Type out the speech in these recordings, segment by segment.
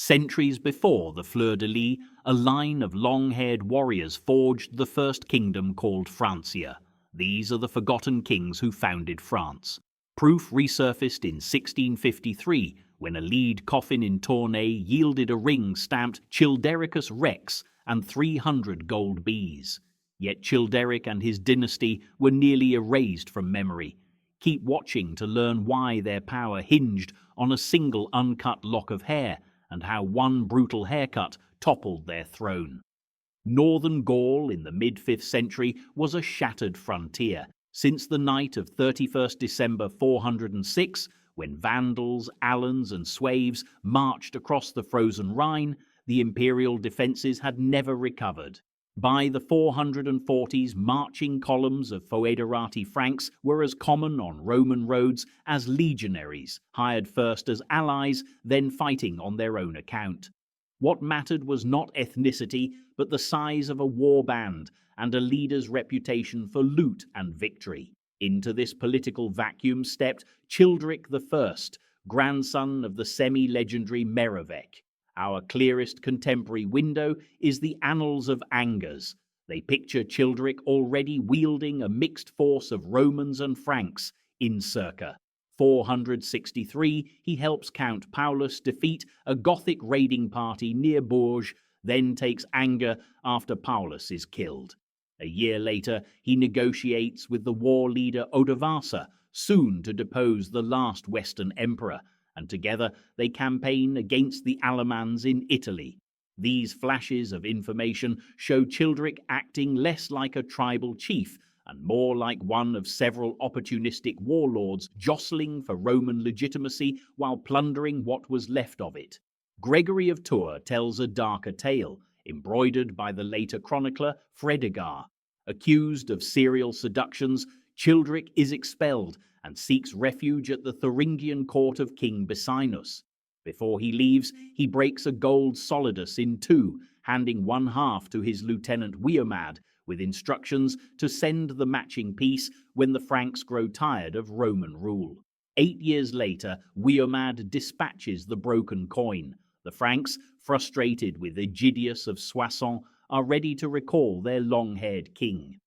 Centuries before the fleur-de-lis, a line of long-haired warriors forged the first kingdom called Francia. These are the forgotten kings who founded France. Proof resurfaced in 1653 when a lead coffin in Tournai yielded a ring stamped Childericus Rex and 300 gold bees. Yet Childeric and his dynasty were nearly erased from memory. Keep watching to learn why their power hinged on a single uncut lock of hair and how one brutal haircut toppled their throne. Northern Gaul in the mid-5th century was a shattered frontier. Since the night of 31st December 406, when Vandals, Alans and Sueves marched across the frozen Rhine, the imperial defences had never recovered. By the 440s, marching columns of foederati Franks were as common on Roman roads as legionaries, hired first as allies, then fighting on their own account. What mattered was not ethnicity, but the size of a war band and a leader's reputation for loot and victory. Into this political vacuum stepped Childeric I, grandson of the semi-legendary Merovec. Our clearest contemporary window is the Annals of Angers. They picture Childeric already wielding a mixed force of Romans and Franks in circa 463. He helps Count Paulus defeat a Gothic raiding party near Bourges, then takes Anger after Paulus is killed. A year later, he negotiates with the war leader Odovacar, soon to depose the last Western emperor, and together they campaign against the Alamans in Italy. These flashes of information show Childeric acting less like a tribal chief and more like one of several opportunistic warlords jostling for Roman legitimacy while plundering what was left of it. Gregory of Tours tells a darker tale, embroidered by the later chronicler Fredegar. Accused of serial seductions, Childeric is expelled and seeks refuge at the Thuringian court of King Bisinus. Before he leaves, he breaks a gold solidus in two, handing one half to his lieutenant Wiomad, with instructions to send the matching piece when the Franks grow tired of Roman rule. 8 years later, Wiomad dispatches the broken coin. The Franks, frustrated with Aegidius of Soissons, are ready to recall their long-haired king.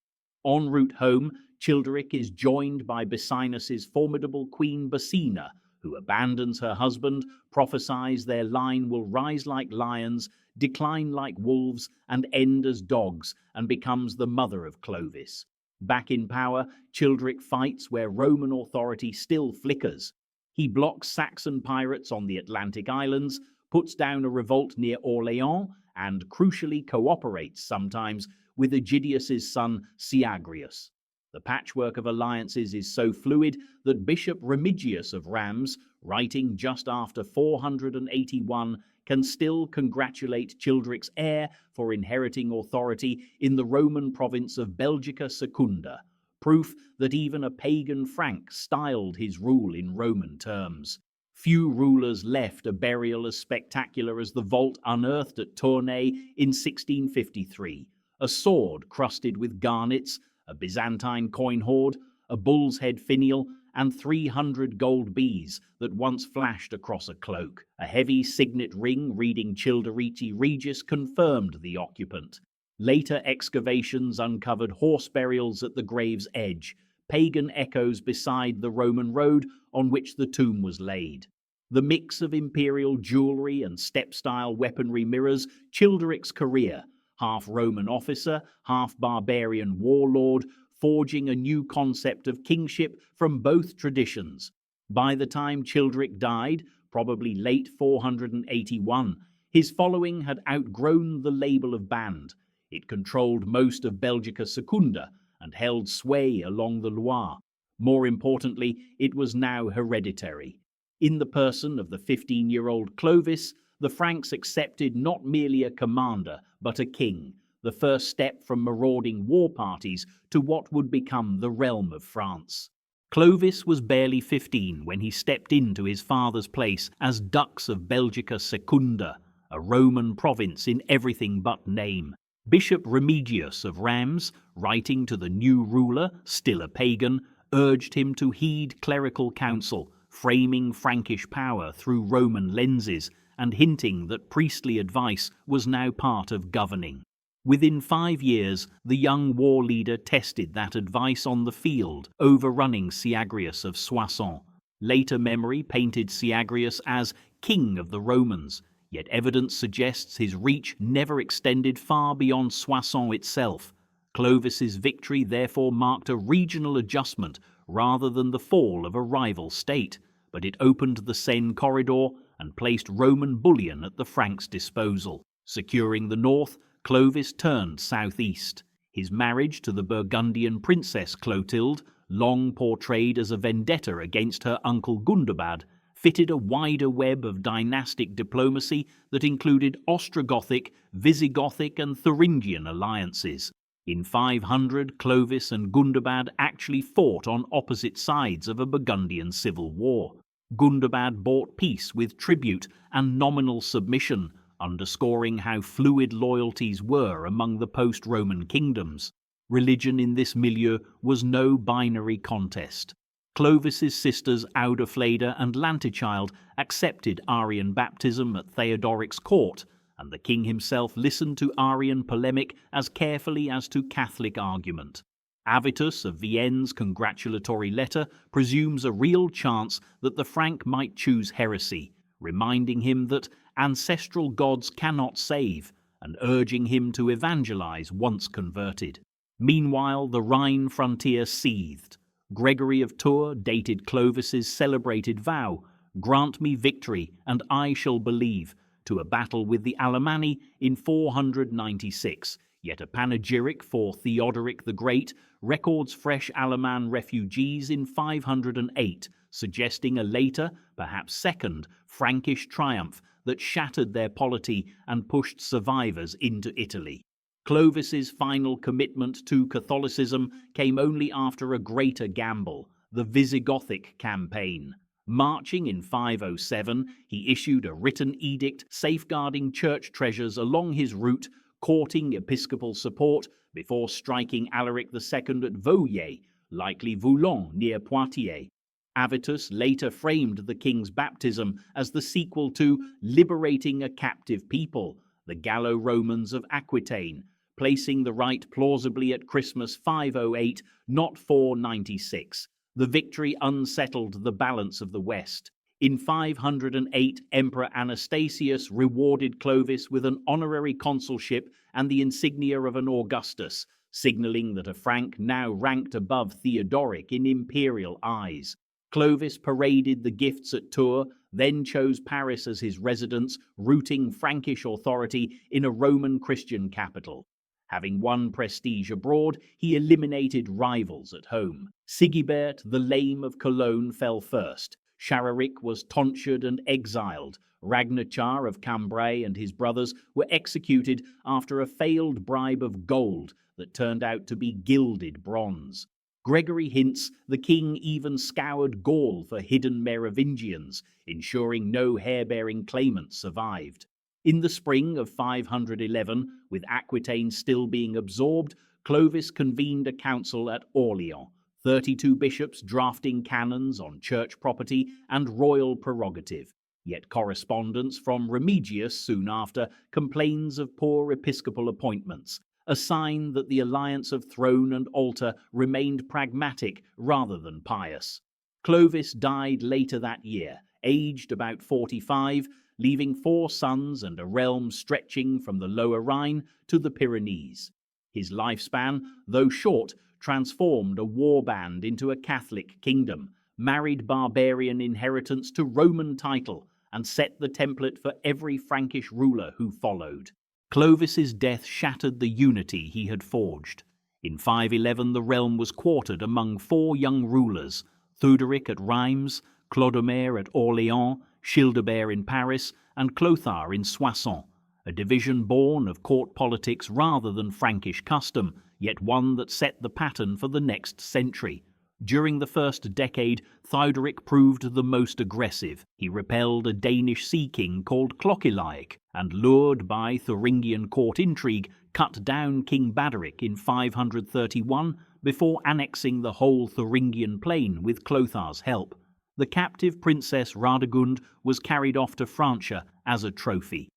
En route home, Childeric is joined by Bisinus's formidable queen Basina, who abandons her husband, prophesies their line will rise like lions, decline like wolves, and end as dogs, and becomes the mother of Clovis. Back in power, Childeric fights where Roman authority still flickers. He blocks Saxon pirates on the Atlantic islands, puts down a revolt near Orléans, and crucially cooperates sometimes with Aegidius's son Syagrius. The patchwork of alliances is so fluid that Bishop Remigius of Rheims, writing just after 481, can still congratulate Childeric's heir for inheriting authority in the Roman province of Belgica Secunda, proof that even a pagan Frank styled his rule in Roman terms. Few rulers left a burial as spectacular as the vault unearthed at Tournai in 1653, a sword crusted with garnets, a Byzantine coin hoard, a bull's head finial, and 300 gold bees that once flashed across a cloak. A heavy signet ring reading Childerici Regis confirmed the occupant. Later excavations uncovered horse burials at the grave's edge, pagan echoes beside the Roman road on which the tomb was laid. The mix of imperial jewelry and step-style weaponry mirrors Childeric's career, half Roman officer, half barbarian warlord, forging a new concept of kingship from both traditions. By the time Childeric died, probably late 481, his following had outgrown the label of band. It controlled most of Belgica Secunda and held sway along the Loire. More importantly, it was now hereditary. In the person of the 15-year-old Clovis, the Franks accepted not merely a commander, but a king, the first step from marauding war parties to what would become the realm of France. Clovis was barely 15 when he stepped into his father's place as Dux of Belgica Secunda, a Roman province in everything but name. Bishop Remigius of Rheims, writing to the new ruler, still a pagan, urged him to heed clerical counsel, framing Frankish power through Roman lenses, and hinting that priestly advice was now part of governing. Within 5 years, the young war leader tested that advice on the field, overrunning Syagrius of Soissons. Later memory painted Syagrius as king of the Romans, yet evidence suggests his reach never extended far beyond Soissons itself. Clovis's victory therefore marked a regional adjustment rather than the fall of a rival state, but it opened the Seine corridor and placed Roman bullion at the Franks' disposal. Securing the north, Clovis turned southeast. His marriage to the Burgundian princess Clotilde, long portrayed as a vendetta against her uncle Gundobad, fitted a wider web of dynastic diplomacy that included Ostrogothic, Visigothic and Thuringian alliances. In 500, Clovis and Gundobad actually fought on opposite sides of a Burgundian civil war. Gundobad bought peace with tribute and nominal submission, underscoring how fluid loyalties were among the post-Roman kingdoms. Religion in this milieu was no binary contest. Clovis's sisters Audafleda and Lantichild accepted Arian baptism at Theodoric's court, and the king himself listened to Arian polemic as carefully as to Catholic argument. Avitus of Vienne's congratulatory letter presumes a real chance that the Frank might choose heresy, reminding him that ancestral gods cannot save, and urging him to evangelize once converted. Meanwhile, the Rhine frontier seethed. Gregory of Tours dated Clovis's celebrated vow, "Grant me victory, and I shall believe," to a battle with the Alemanni in 496, yet a panegyric for Theodoric the Great records fresh Aleman refugees in 508, suggesting a later, perhaps second, Frankish triumph that shattered their polity and pushed survivors into Italy. Clovis's final commitment to Catholicism came only after a greater gamble, the Visigothic campaign. Marching in 507, he issued a written edict safeguarding church treasures along his route, courting episcopal support before striking Alaric II at Vouillers, likely Voulon near Poitiers. Avitus later framed the king's baptism as the sequel to Liberating a Captive People, the Gallo-Romans of Aquitaine, placing the rite plausibly at Christmas 508, not 496. The victory unsettled the balance of the West. In 508, Emperor Anastasius rewarded Clovis with an honorary consulship and the insignia of an Augustus, signaling that a Frank now ranked above Theodoric in imperial eyes. Clovis paraded the gifts at Tours, then chose Paris as his residence, rooting Frankish authority in a Roman Christian capital. Having won prestige abroad, he eliminated rivals at home. Sigibert the Lame of Cologne fell first. Chararic was tonsured and exiled. Ragnachar of Cambrai and his brothers were executed after a failed bribe of gold that turned out to be gilded bronze. Gregory hints the king even scoured Gaul for hidden Merovingians, ensuring no hair-bearing claimants survived. In the spring of 511, with Aquitaine still being absorbed, Clovis convened a council at Orleans, 32 bishops drafting canons on church property and royal prerogative. Yet correspondence from Remigius soon after complains of poor episcopal appointments, a sign that the alliance of throne and altar remained pragmatic rather than pious. Clovis died later that year, aged about 45, leaving 4 sons and a realm stretching from the Lower Rhine to the Pyrenees. His lifespan, though short, transformed a warband into a Catholic kingdom, married barbarian inheritance to Roman title, and set the template for every Frankish ruler who followed. Clovis's death shattered the unity he had forged. In 511, the realm was quartered among 4 young rulers, Theuderic at Rheims, Clodomir at Orléans, Childebert in Paris, and Clothar in Soissons, a division born of court politics rather than Frankish custom, yet one that set the pattern for the next century. During the first decade, Theuderic proved the most aggressive. He repelled a Danish sea king called Clochilaic, and lured by Thuringian court intrigue, cut down King Baderic in 531 before annexing the whole Thuringian plain with Clothar's help. The captive princess Radegund was carried off to Francia as a trophy.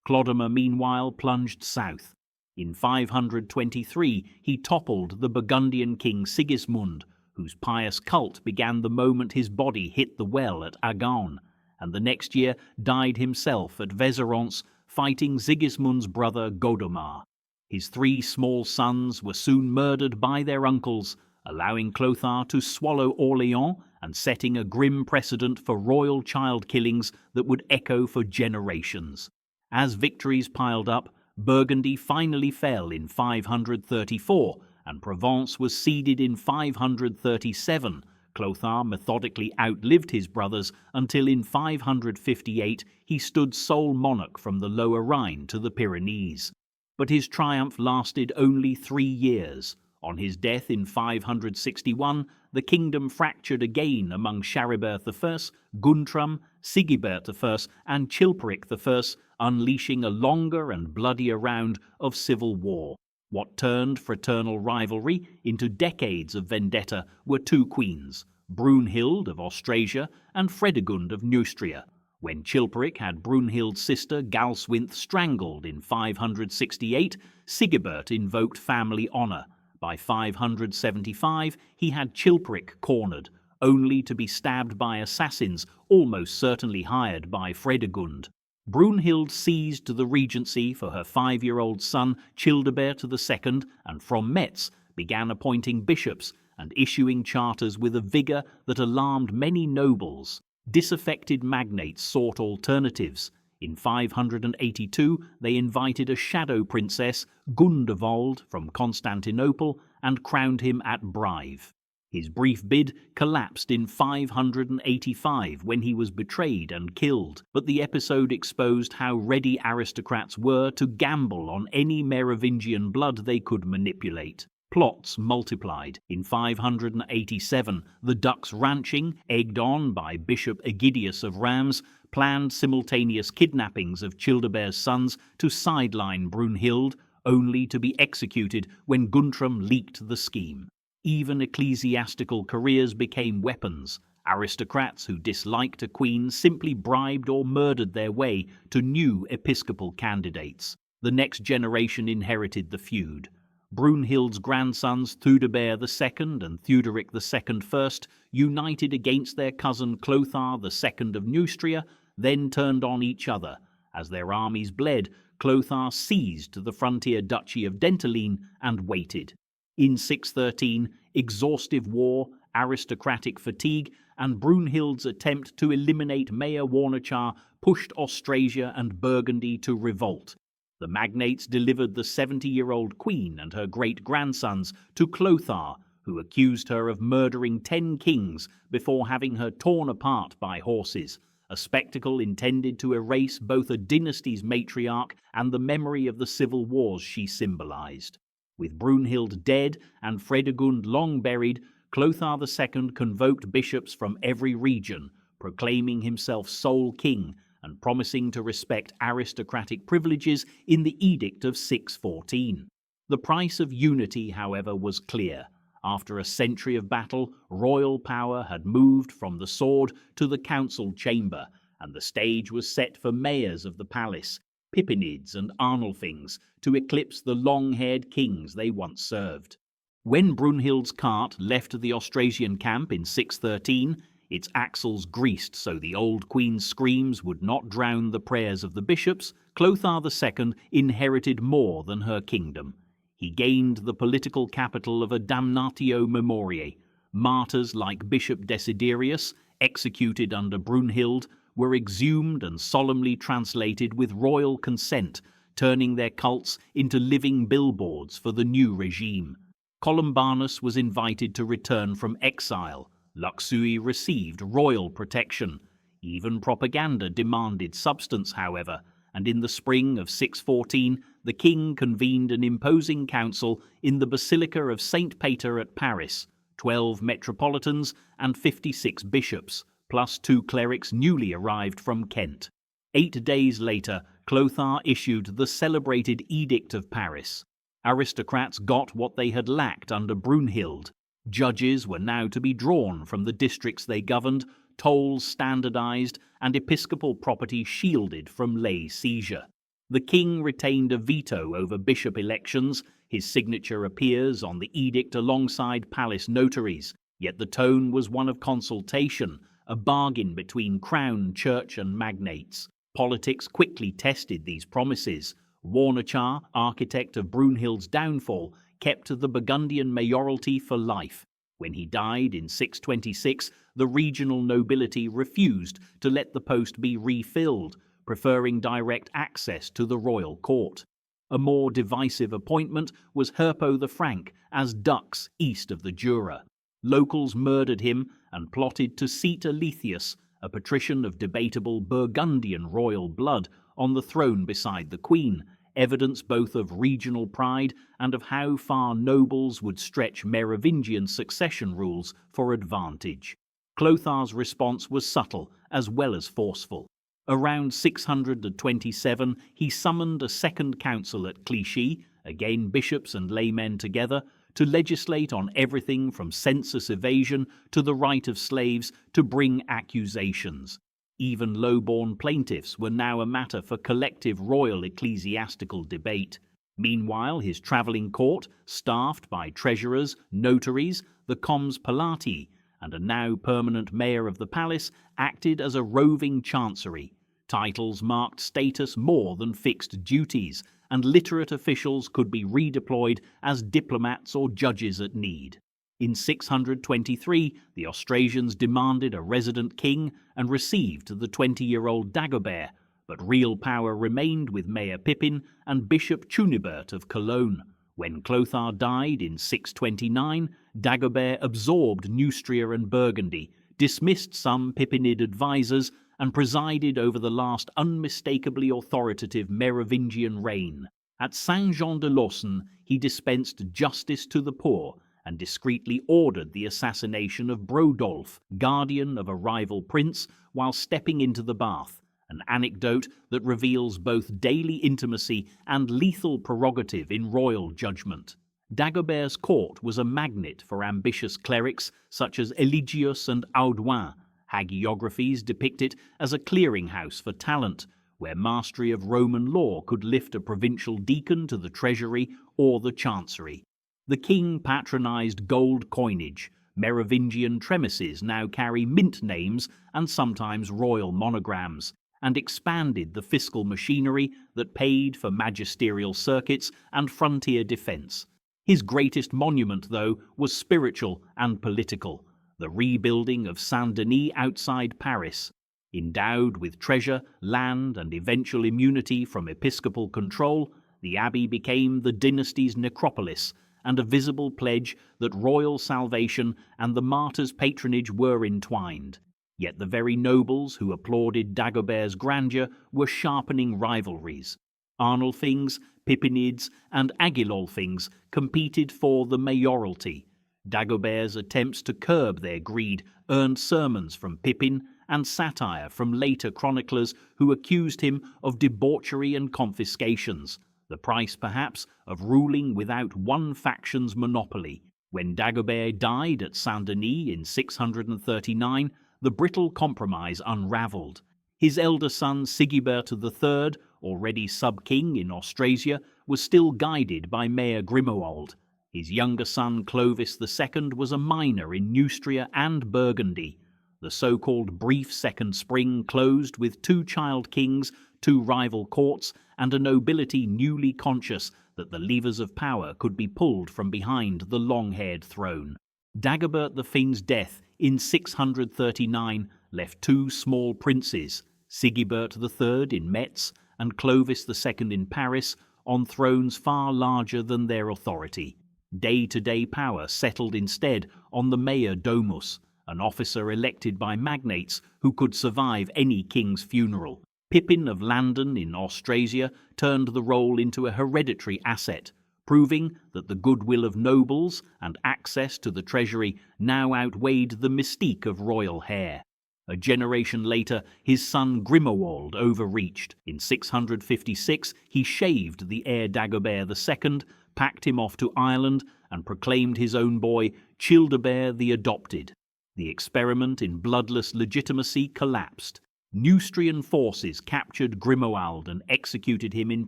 Clodomer, meanwhile, plunged south. In 523, he toppled the Burgundian king Sigismund, whose pious cult began the moment his body hit the well at Agaun, and the next year died himself at Vézérance, fighting Sigismund's brother Godomar. His 3 small sons were soon murdered by their uncles, allowing Clothar to swallow Orléans and setting a grim precedent for royal child killings that would echo for generations. As victories piled up, Burgundy finally fell in 534, and Provence was ceded in 537. Clothar methodically outlived his brothers until in 558 he stood sole monarch from the Lower Rhine to the Pyrenees. But his triumph lasted only 3 years. On his death in 561, the kingdom fractured again among Charibert I, Guntram, Sigibert I, and Chilperic I, unleashing a longer and bloodier round of civil war. What turned fraternal rivalry into decades of vendetta were 2 queens, Brunhild of Austrasia and Fredegund of Neustria. When Chilperic had Brunhild's sister Galswinthe strangled in 568, Sigibert invoked family honour. By 575, he had Chilperic cornered, only to be stabbed by assassins almost certainly hired by Fredegund. Brunhild seized the regency for her 5-year-old son Childebert II, and from Metz began appointing bishops and issuing charters with a vigour that alarmed many nobles. Disaffected magnates sought alternatives. In 582, they invited a shadow princess, Gundevald, from Constantinople, and crowned him at Brive. His brief bid collapsed in 585 when he was betrayed and killed, but the episode exposed how ready aristocrats were to gamble on any Merovingian blood they could manipulate. Plots multiplied. In 587, the Dux ranching, egged on by Bishop Egidius of Rheims, planned simultaneous kidnappings of Childebert's sons to sideline Brunhild, only to be executed when Guntram leaked the scheme. Even ecclesiastical careers became weapons. Aristocrats who disliked a queen simply bribed or murdered their way to new episcopal candidates. The next generation inherited the feud. Brunhild's grandsons Theudebert II and Theuderic II first united against their cousin Clothar II of Neustria, then turned on each other. As their armies bled, Clothar seized the frontier duchy of Dentelin and waited. In 613, exhaustive war, aristocratic fatigue, and Brunhild's attempt to eliminate Mayor Warnachar pushed Austrasia and Burgundy to revolt. The magnates delivered the 70-year-old queen and her great-grandsons to Clothar, who accused her of murdering 10 kings before having her torn apart by horses, a spectacle intended to erase both a dynasty's matriarch and the memory of the civil wars she symbolized. With Brunhild dead and Fredegund long buried, Clothar II convoked bishops from every region, proclaiming himself sole king and promising to respect aristocratic privileges in the Edict of 614. The price of unity, however, was clear. After a century of battle, royal power had moved from the sword to the council chamber, and the stage was set for mayors of the palace, Pippinids and Arnulfings, to eclipse the long-haired kings they once served. When Brunhild's cart left the Austrasian camp in 613, its axles greased so the old queen's screams would not drown the prayers of the bishops, Clothar II inherited more than her kingdom. He gained the political capital of a damnatio memoriae. Martyrs like Bishop Desiderius, executed under Brunhild, were exhumed and solemnly translated with royal consent, turning their cults into living billboards for the new regime. Columbanus was invited to return from exile. Luxui received royal protection. Even propaganda demanded substance, however, and in the spring of 614, the king convened an imposing council in the Basilica of St. Peter at Paris, 12 metropolitans and 56 bishops, plus 2 clerics newly arrived from Kent. 8 days later, Clothar issued the celebrated Edict of Paris. Aristocrats got what they had lacked under Brunhild. Judges were now to be drawn from the districts they governed, tolls standardized, and episcopal property shielded from lay seizure. The king retained a veto over bishop elections. His signature appears on the edict alongside palace notaries, yet the tone was one of consultation, a bargain between crown, church, and magnates. Politics quickly tested these promises. Warnachar, architect of Brunhild's downfall, kept the Burgundian mayoralty for life. When he died in 626, the regional nobility refused to let the post be refilled, preferring direct access to the royal court. A more divisive appointment was Herpo the Frank as dux east of the Jura. Locals murdered him and plotted to seat Alethius, a patrician of debatable Burgundian royal blood, on the throne beside the queen, evidence both of regional pride and of how far nobles would stretch Merovingian succession rules for advantage. Clothar's response was subtle as well as forceful. Around 627, he summoned a second council at Clichy, again bishops and laymen together, to legislate on everything from census evasion to the right of slaves to bring accusations. Even low-born plaintiffs were now a matter for collective royal ecclesiastical debate. Meanwhile, his travelling court, staffed by treasurers, notaries, the comes pallati, and a now permanent mayor of the palace, acted as a roving chancery. Titles marked status more than fixed duties, and literate officials could be redeployed as diplomats or judges at need. In 623, the Austrasians demanded a resident king and received the 20-year-old Dagobert, but real power remained with Mayor Pippin and Bishop Cunibert of Cologne. When Clothar died in 629, Dagobert absorbed Neustria and Burgundy, dismissed some Pippinid advisors, and presided over the last unmistakably authoritative Merovingian reign. At Saint-Jean-de-Lawson, he dispensed justice to the poor and discreetly ordered the assassination of Brodolf, guardian of a rival prince, while stepping into the bath, an anecdote that reveals both daily intimacy and lethal prerogative in royal judgment. Dagobert's court was a magnet for ambitious clerics such as Eligius and Audouin. Hagiographies depict it as a clearinghouse for talent, where mastery of Roman law could lift a provincial deacon to the treasury or the chancery. The king patronized gold coinage. Merovingian tremisses now carry mint names and sometimes royal monograms, and expanded the fiscal machinery that paid for magisterial circuits and frontier defense. His greatest monument, though, was spiritual and political, the rebuilding of Saint-Denis outside Paris. Endowed with treasure, land, and eventual immunity from episcopal control, the abbey became the dynasty's necropolis, and a visible pledge that royal salvation and the martyr's patronage were entwined. Yet the very nobles who applauded Dagobert's grandeur were sharpening rivalries. Arnulfings, Pippinids, and Agilolfings competed for the mayoralty. Dagobert's attempts to curb their greed earned sermons from Pippin and satire from later chroniclers who accused him of debauchery and confiscations, the price, perhaps, of ruling without one faction's monopoly. When Dagobert died at Saint-Denis in 639, the brittle compromise unravelled. His elder son Sigibert III, already sub-king in Austrasia, was still guided by Mayor Grimoald. His younger son Clovis II was a minor in Neustria and Burgundy. The so-called brief Second Spring closed with two child kings, two rival courts, and a nobility newly conscious that the levers of power could be pulled from behind the long-haired throne. Dagobert the Fiend's death in 639 left two small princes, Sigibert III in Metz and Clovis II in Paris, on thrones far larger than their authority. Day-to-day power settled instead on the mayor domus, an officer elected by magnates who could survive any king's funeral. Pippin of Landen in Austrasia turned the role into a hereditary asset, proving that the goodwill of nobles and access to the treasury now outweighed the mystique of royal hair. A generation later, his son Grimoald overreached. In 656, he shaved the heir Dagobert II, packed him off to Ireland, and proclaimed his own boy Childebert the Adopted. The experiment in bloodless legitimacy collapsed. Neustrian forces captured Grimoald and executed him in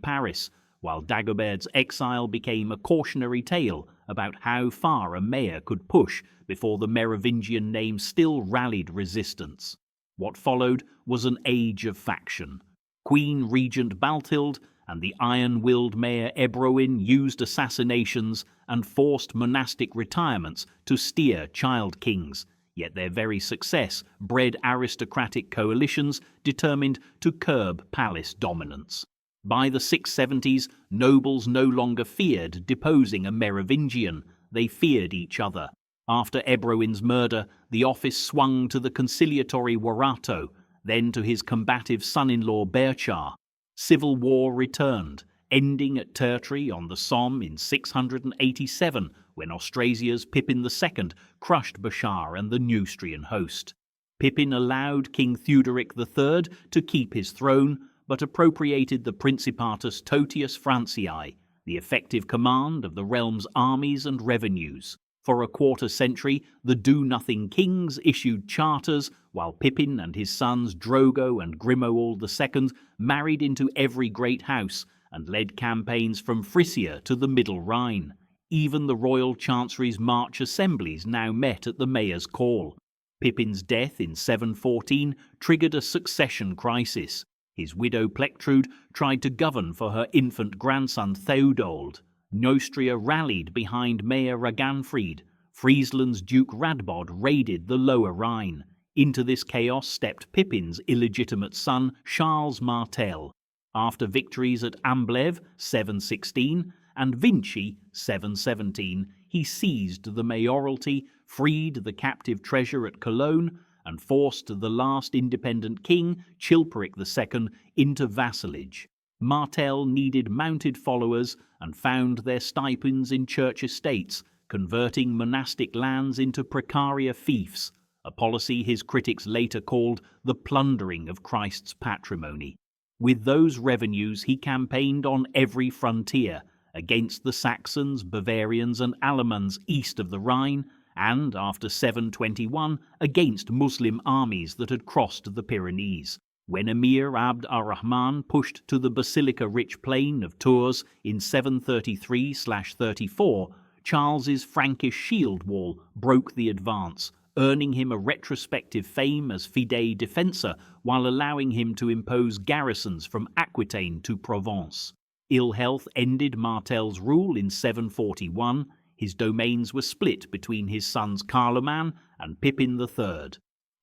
Paris, while Dagobert's exile became a cautionary tale about how far a mayor could push before the Merovingian name still rallied resistance. What followed was an age of faction. Queen Regent Balthild and the iron-willed mayor Ebroin used assassinations and forced monastic retirements to steer child kings, yet their very success bred aristocratic coalitions determined to curb palace dominance. By the 670s, nobles no longer feared deposing a Merovingian, they feared each other. After Ebroin's murder, the office swung to the conciliatory Warato, then to his combative son-in-law Berchar. Civil war returned, ending at Tertry on the Somme in 687, when Austrasia's Pippin II crushed Bashar and the Neustrian host. Pippin allowed King Theuderic III to keep his throne, but appropriated the Principatus Totius Franciae, the effective command of the realm's armies and revenues. For a quarter century, the do-nothing kings issued charters, while Pippin and his sons Drogo and Grimoald II married into every great house and led campaigns from Frisia to the Middle Rhine. Even the royal chancery's March assemblies now met at the mayor's call. Pippin's death in 714 triggered a succession crisis. His widow Plectrude tried to govern for her infant grandson Theodold. Neustria rallied behind Mayor Raganfried. Friesland's Duke Radbod raided the Lower Rhine. Into this chaos stepped Pippin's illegitimate son Charles Martel. After victories at Amblève 716 and Vinci 717, he seized the mayoralty, freed the captive treasure at Cologne, and forced the last independent king, Chilperic II, into vassalage. Martel needed mounted followers and found their stipends in church estates, converting monastic lands into precaria fiefs, a policy his critics later called the plundering of Christ's patrimony. With those revenues he campaigned on every frontier, against the Saxons, Bavarians and Alamans east of the Rhine, and, after 721, against Muslim armies that had crossed the Pyrenees. When Emir Abd ar-Rahman pushed to the basilica-rich plain of Tours in 733/34, Charles's Frankish shield wall broke the advance, earning him a retrospective fame as fidei defensor while allowing him to impose garrisons from Aquitaine to Provence. Ill health ended Martel's rule in 741. His domains were split between his sons Carloman and Pippin III.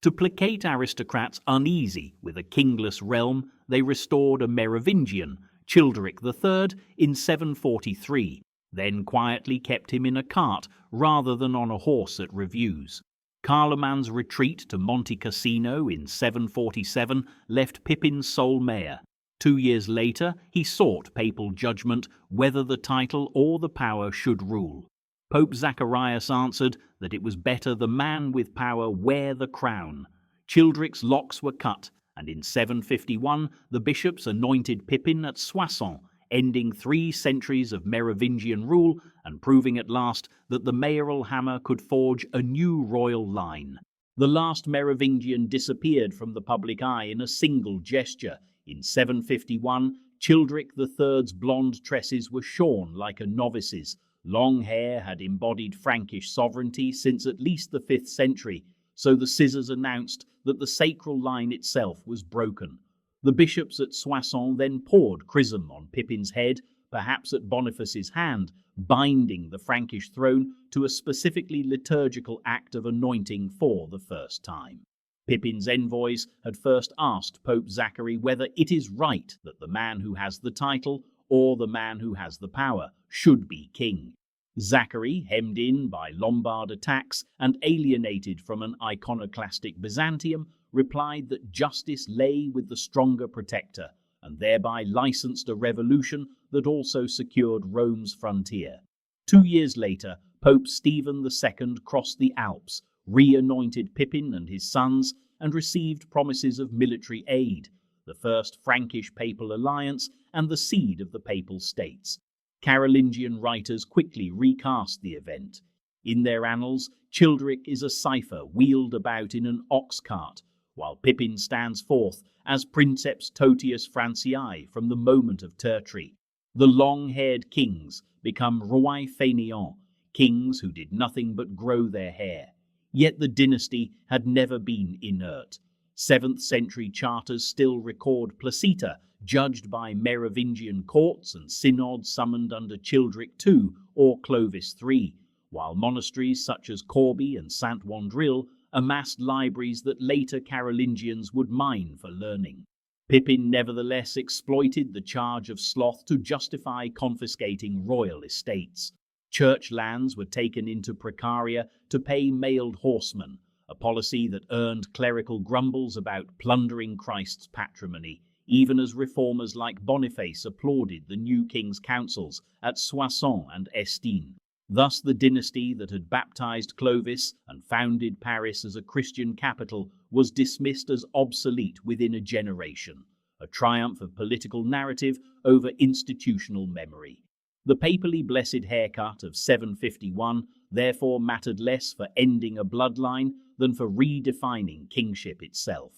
To placate aristocrats uneasy with a kingless realm, they restored a Merovingian, Childeric III, in 743, then quietly kept him in a cart rather than on a horse at reviews. Carloman's retreat to Monte Cassino in 747 left Pippin sole mayor. 2 years later, he sought papal judgment whether the title or the power should rule. Pope Zacharias answered that it was better the man with power wear the crown. Childeric's locks were cut, and in 751 the bishops anointed Pippin at Soissons, ending 3 centuries of Merovingian rule and proving at last that the mayoral hammer could forge a new royal line. The last Merovingian disappeared from the public eye in a single gesture. In 751, Childeric III's blonde tresses were shorn like a novice's. Long hair had embodied Frankish sovereignty since at least the 5th century, so the scissors announced that the sacral line itself was broken. The bishops at Soissons then poured chrism on Pippin's head, perhaps at Boniface's hand, binding the Frankish throne to a specifically liturgical act of anointing for the first time. Pippin's envoys had first asked Pope Zachary whether it is right that the man who has the title or the man who has the power should be king. Zachary, hemmed in by Lombard attacks and alienated from an iconoclastic Byzantium, replied that justice lay with the stronger protector, and thereby licensed a revolution that also secured Rome's frontier. 2 years later, Pope Stephen II crossed the Alps, re-anointed Pippin and his sons, and received promises of military aid, the first Frankish papal alliance and the seed of the Papal States. Carolingian writers quickly recast the event. In their annals, Childeric is a cipher wheeled about in an ox cart, while Pippin stands forth as Princeps totius Franciae from the moment of Tertry. The long-haired kings become roi fainéants, kings who did nothing but grow their hair. Yet the dynasty had never been inert. 7th century charters still record Placita, judged by Merovingian courts and synods summoned under Childeric II or Clovis III, while monasteries such as Corbie and Saint Wandrille amassed libraries that later Carolingians would mine for learning. Pippin nevertheless exploited the charge of sloth to justify confiscating royal estates. Church lands were taken into Praecaria to pay mailed horsemen, a policy that earned clerical grumbles about plundering Christ's patrimony, even as reformers like Boniface applauded the new king's councils at Soissons and Estaing. Thus the dynasty that had baptized Clovis and founded Paris as a Christian capital was dismissed as obsolete within a generation, a triumph of political narrative over institutional memory. The papally blessed haircut of 751 therefore mattered less for ending a bloodline than for redefining kingship itself.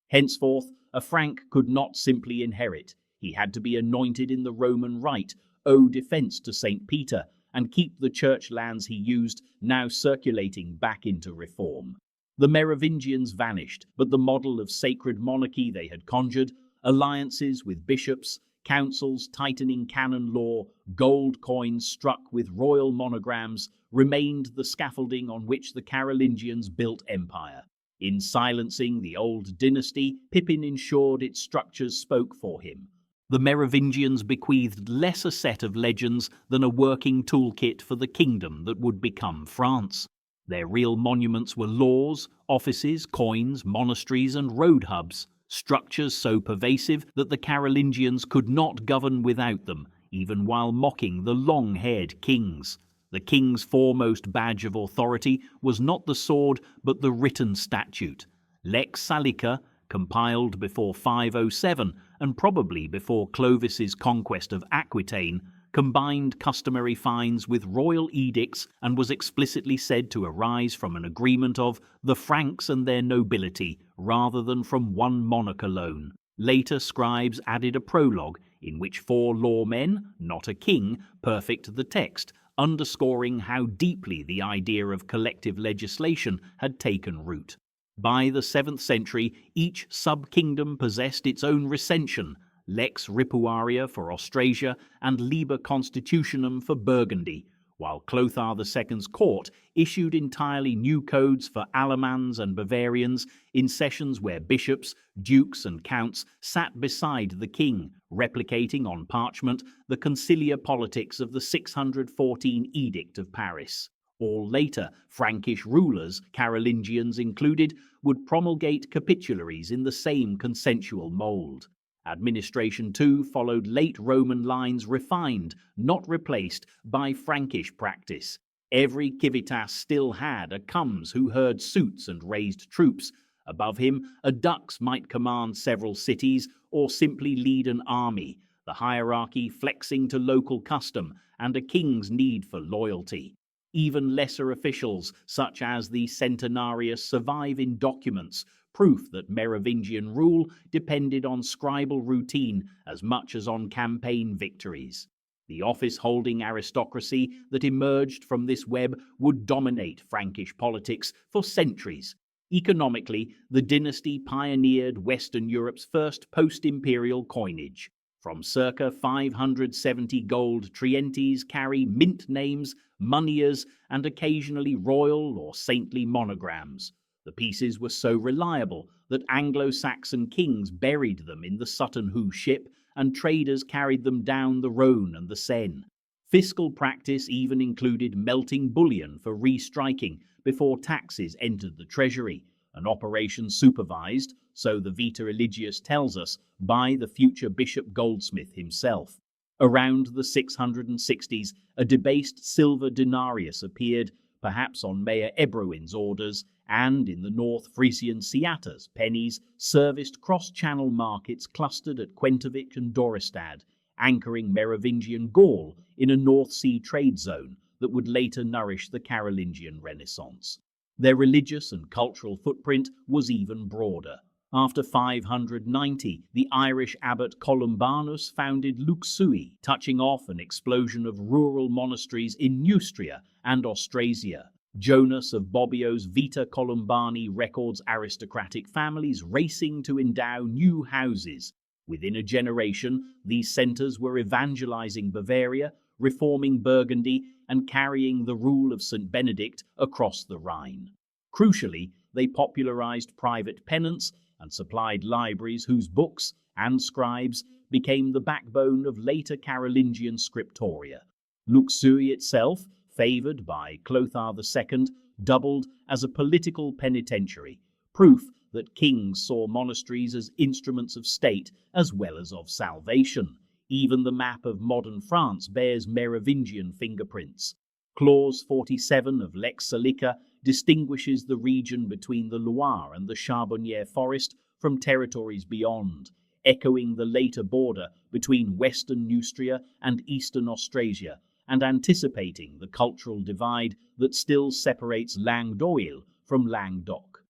Henceforth, a Frank could not simply inherit. He had to be anointed in the Roman rite, owe defence to St. Peter, and keep the church lands he used, now circulating back into reform. The Merovingians vanished, but the model of sacred monarchy they had conjured, alliances with bishops, councils tightening canon law, gold coins struck with royal monograms, remained the scaffolding on which the Carolingians built empire. In silencing the old dynasty, Pippin ensured its structures spoke for him. The Merovingians bequeathed less a set of legends than a working toolkit for the kingdom that would become France. Their real monuments were laws, offices, coins, monasteries, and road hubs, structures so pervasive that the Carolingians could not govern without them, even while mocking the long-haired kings. The king's foremost badge of authority was not the sword, but the written statute. Lex Salica, compiled before 507 and probably before Clovis's conquest of Aquitaine, combined customary fines with royal edicts and was explicitly said to arise from an agreement of the Franks and their nobility rather than from one monarch alone. Later scribes added a prologue in which 4 lawmen, not a king, perfect the text, underscoring how deeply the idea of collective legislation had taken root. By the 7th century, each sub-kingdom possessed its own recension, Lex Ripuaria for Austrasia and Liber Constitutionum for Burgundy, while Clothar II's court issued entirely new codes for Alamans and Bavarians in sessions where bishops, dukes and counts sat beside the king, replicating on parchment the conciliar politics of the 614 Edict of Paris. All later Frankish rulers, Carolingians included, would promulgate capitularies in the same consensual mould. Administration too followed late Roman lines refined, not replaced, by Frankish practice. Every civitas still had a comes who heard suits and raised troops. Above him, a dux might command several cities or simply lead an army, the hierarchy flexing to local custom and a king's need for loyalty. Even lesser officials, such as the centenarius, survive in documents, proof that Merovingian rule depended on scribal routine as much as on campaign victories. The office-holding aristocracy that emerged from this web would dominate Frankish politics for centuries. Economically, the dynasty pioneered Western Europe's first post-imperial coinage. From circa 570 gold trientes carry mint names, moneyers, and occasionally royal or saintly monograms. The pieces were so reliable that Anglo-Saxon kings buried them in the Sutton Hoo ship and traders carried them down the Rhone and the Seine. Fiscal practice even included melting bullion for restriking before taxes entered the treasury, an operation supervised, so the Vita Religius tells us, by the future Bishop Goldsmith himself. Around the 660s, a debased silver denarius appeared, perhaps on Mayor Ebroin's orders, and in the North Frisian ciatas, pennies, serviced cross-channel markets clustered at Quentovic and Dorestad, anchoring Merovingian Gaul in a North Sea trade zone, that would later nourish the Carolingian Renaissance. Their religious and cultural footprint was even broader. After 590, the Irish abbot Columbanus founded Luxeuil, touching off an explosion of rural monasteries in Neustria and Austrasia. Jonas of Bobbio's Vita Columbani records aristocratic families racing to endow new houses. Within a generation, these centres were evangelizing Bavaria, reforming Burgundy, and carrying the rule of St. Benedict across the Rhine. Crucially, they popularized private penance and supplied libraries whose books and scribes became the backbone of later Carolingian scriptoria. Luxeuil itself, favoured by Clothar II, doubled as a political penitentiary, proof that kings saw monasteries as instruments of state as well as of salvation. Even the map of modern France bears Merovingian fingerprints. Clause 47 of Lex Salica distinguishes the region between the Loire and the Charbonnière forest from territories beyond, echoing the later border between western Neustria and eastern Austrasia, and anticipating the cultural divide that still separates Languedoil from Languedoc.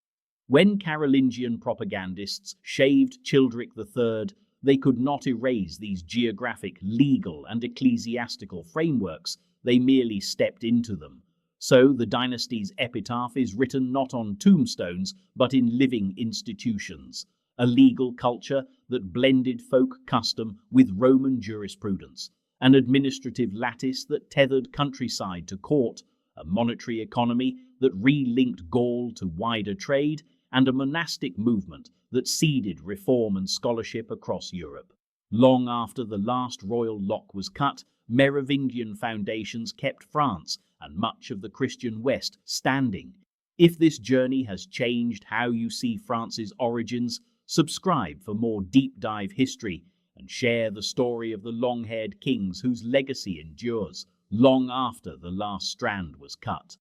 When Carolingian propagandists shaved Childeric III, they could not erase these geographic, legal, and ecclesiastical frameworks, they merely stepped into them. So the dynasty's epitaph is written not on tombstones, but in living institutions, a legal culture that blended folk custom with Roman jurisprudence, an administrative lattice that tethered countryside to court, a monetary economy that re-linked Gaul to wider trade, and a monastic movement that seeded reform and scholarship across Europe. Long after the last royal lock was cut, Merovingian foundations kept France and much of the Christian West standing. If this journey has changed how you see France's origins, subscribe for more deep dive history and share the story of the long-haired kings whose legacy endures long after the last strand was cut.